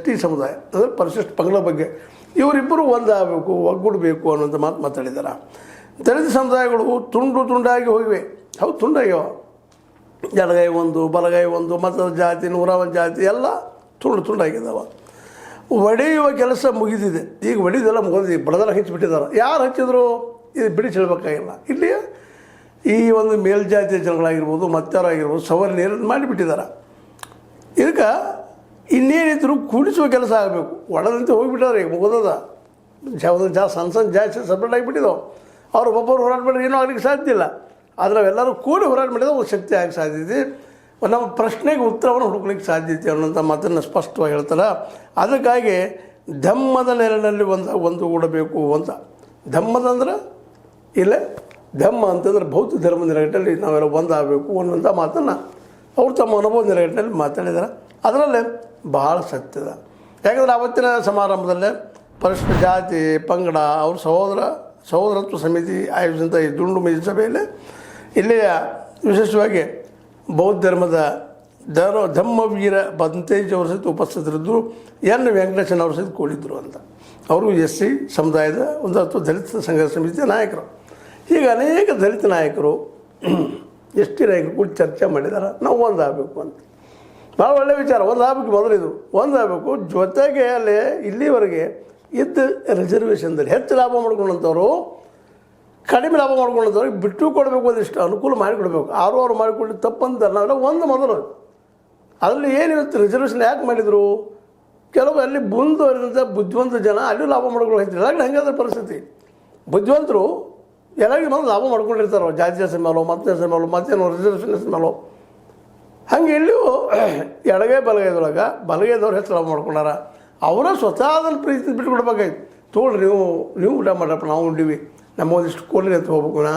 T ಸಮುದಾಯ ಅಂದರೆ ಪರಿಶಿಷ್ಟ ಪಂಗಡ ಬಗ್ಗೆ ಇವರಿಬ್ಬರು ಒಂದಾಗಬೇಕು, ಒಗ್ಗೂಡಬೇಕು ಅನ್ನೋಂಥ ಮಾತು ಮಾತಾಡಿದ್ದಾರೆ. ದಲಿತ ಸಮುದಾಯಗಳು ತುಂಡು ತುಂಡಾಗಿ ಹೋಗಿವೆ. ಹೌದು, ತುಂಡಾಗ್ಯಾವ. ಎಡಗೈ ಒಂದು, ಬಲಗೈ ಒಂದು, ಮತದ ಜಾತಿ, 101 ಜಾತಿ ಎಲ್ಲ ತುಂಡಾಗಿದ್ದಾವೆ. ಹೊಡೆಯುವ ಕೆಲಸ ಮುಗಿದಿದೆ. ಈಗ ಹೊಡಿದೆಲ್ಲ ಮುಗಿದಿದೆ, ಬಡದರ ಹಚ್ಚಿಬಿಟ್ಟಿದ್ದಾರೆ. ಯಾರು ಹಚ್ಚಿದ್ರು ಇದು ಬಿಡಿಸಿ ಹೇಳಬೇಕಾಗಿಲ್ಲ. ಇಲ್ಲಿ ಈ ಒಂದು ಮೇಲ್ಜಾತಿಯ ಜನಗಳಾಗಿರ್ಬೋದು, ಮತ್ತಾರಾಗಿರ್ಬೋದು, ಸವರ್ಣೀರು ಮಾಡಿಬಿಟ್ಟಿದ್ದಾರೆ. ಇದಕ್ಕೆ ಇನ್ನೇನಿದ್ರು ಕೂಡಿಸುವ ಕೆಲಸ ಆಗಬೇಕು. ಒಳದಂತೆ ಹೋಗಿಬಿಟ್ಟಾರೆ, ಈಗ ಮುಗಿದದ. ಸಣ್ಣ ಸಣ್ಣ ಜಾಸ್ತಿ ಸಪ್ರೇಟ್ ಆಗಿಬಿಟ್ಟಿದ್ದಾವೆ. ಅವ್ರು ಒಬ್ಬೊಬ್ಬರು ಹೋರಾಟ ಮಾಡಿದ್ರೆ ಏನೂ ಆಗಲಿಕ್ಕೆ ಸಾಧ್ಯ ಇಲ್ಲ. ಆದರೆ ನಾವೆಲ್ಲರೂ ಕೂಡಿ ಹೋರಾಟ ಮಾಡಿದ್ರೆ ಒಂದು ಶಕ್ತಿ ಆಗಕ್ಕೆ ಸಾಧ್ಯತೆ, ನಮ್ಮ ಪ್ರಶ್ನೆಗೆ ಉತ್ತರವನ್ನು ಹುಡುಕ್ಲಿಕ್ಕೆ ಸಾಧ್ಯತೆ ಅನ್ನೋಂಥ ಮಾತನ್ನು ಸ್ಪಷ್ಟವಾಗಿ ಹೇಳ್ತಾರೆ. ಅದಕ್ಕಾಗಿ ಧಮ್ಮದ ನೆರಳಿನಲ್ಲಿ ಒಂದುಗೂಡಬೇಕು ಅಂತ. ಧಮ್ಮದ ಅಂದ್ರೆ ಇಲ್ಲೇ ಧಮ್ಮ ಅಂತಂದ್ರೆ ಬೌದ್ಧ ಧರ್ಮದ ನೆರಳಿನಲ್ಲಿ ನಾವೆಲ್ಲ ಒಂದಾಗಬೇಕು ಅನ್ನೋಂಥ ಮಾತನ್ನು ಅವರು ತಮ್ಮ ಅನುಭವದ ನೆರಳಿನಲ್ಲಿ ಮಾತಾಡಿದ್ದಾರೆ. ಅದರಲ್ಲೇ ಬಹಳ ಸತ್ಯದ. ಯಾಕಂದರೆ ಆವತ್ತಿನ ಸಮಾರಂಭದಲ್ಲೇ ಪರಿಶಿಷ್ಟ ಜಾತಿ ಪಂಗಡ ಅವ್ರ ಸಹೋದರತ್ವ ಸಮಿತಿ ಆಯೋಜಿಸಿದಂಥ ಈ ದುಂಡು ಮೇಜು ಸಭೆಯಲ್ಲಿ ಇಲ್ಲಿಯ ವಿಶೇಷವಾಗಿ ಬೌದ್ಧ ಧರ್ಮದ ಧಮ್ಮವೀರ ಬಂತೇಜ್ ಅವ್ರ ಸಹಿತ ಉಪಸ್ಥಿತರಿದ್ದರು. ಎನ್ ವೆಂಕಟೇಶನ್ ಅವ್ರ ಸಹಿತ ಕೂಡಿದ್ರು ಅಂತ. ಅವರು SC ಸಮುದಾಯದ ಒಂದು ಅಥವಾ ದಲಿತ ಸಂಘರ್ಷ ಸಮಿತಿಯ ನಾಯಕರು. ಹೀಗೆ ಅನೇಕ ದಲಿತ ನಾಯಕರು ST ನಾಯಕರು ಕೂಡ ಚರ್ಚೆ ಮಾಡಿದ್ದಾರೆ, ನಾವು ಒಂದಾಗಬೇಕು ಅಂತ. ಭಾಳ ಒಳ್ಳೆಯ ವಿಚಾರ. ಒಂದಾಗಬೇಕು, ಮೊದಲಿದು ಒಂದಾಗಬೇಕು. ಜೊತೆಗೆ ಅಲ್ಲಿ ಇಲ್ಲಿವರೆಗೆ ಇದ್ದ ರಿಸರ್ವೇಷನ್ದಲ್ಲಿ ಹೆಚ್ಚು ಲಾಭ ಮಾಡ್ಕೊಂಡಂಥವ್ರು ಕಡಿಮೆ ಲಾಭ ಮಾಡ್ಕೊಂಡಂಥವ್ರಿಗೆ ಬಿಟ್ಟು ಕೊಡಬೇಕು, ಒಂದಿಷ್ಟು ಅನುಕೂಲ ಮಾಡಿಕೊಡ್ಬೇಕು. ಅವ್ರು ಮಾಡಿಕೊಳ್ಳಿ ತಪ್ಪಂತ ನಾವೆಲ್ಲ ಒಂದು ಮೊದಲು ಅದರಲ್ಲಿ ಏನಿರುತ್ತೆ ರಿಸರ್ವೇಷನ್ ಯಾಕೆ ಮಾಡಿದರು? ಕೆಲವು ಅಲ್ಲಿ ಮುಂದುವರಿದಂಥ ಬುದ್ಧಿವಂತ ಜನ ಅಲ್ಲಿ ಲಾಭ ಮಾಡ್ಕೊಂಡು ಹೋಗ್ತಾರೆ. ಎಲ್ಲ ಹಂಗಾದ್ರೆ ಪರಿಸ್ಥಿತಿ. ಬುದ್ಧಿವಂತರು ಎಲ್ಲರಿಗೆ ಮೊದಲು ಲಾಭ ಮಾಡ್ಕೊಂಡಿರ್ತಾರೋ, ಜಾತಿ ಜಾಸ್ತಿ ಮೇಲೋ, ಮತ್ತೇನೋ ರಿಸರ್ವೇಷನ್ ಮೇಲೋ. ಹಂಗೆ ಇಲ್ಲಿಯೂ ಎಡಗೈ ಬಲಗೈದೊಳಗೆ ಬಲಗೈದವ್ರು ಹೆಚ್ಚು ಲಾಭ ಮಾಡ್ಕೊಂಡಾರ. ಅವರ ಸ್ವತಃ ಅದನ್ನು ಪ್ರೀತಿ ಬಿಟ್ಟು ಕೊಡ್ಬೇಕಾಯ್ತು. ತೋಳ್ರಿ ನೀವು ಊಟ ಮಾಡಪ್ಪ, ನಾವು ಉಂಡಿವಿ, ನಮ್ಮ ಒಂದಿಷ್ಟು ಕೊಡ್ರಿ ಅಂತ ಹೋಗ್ಬೇಕು.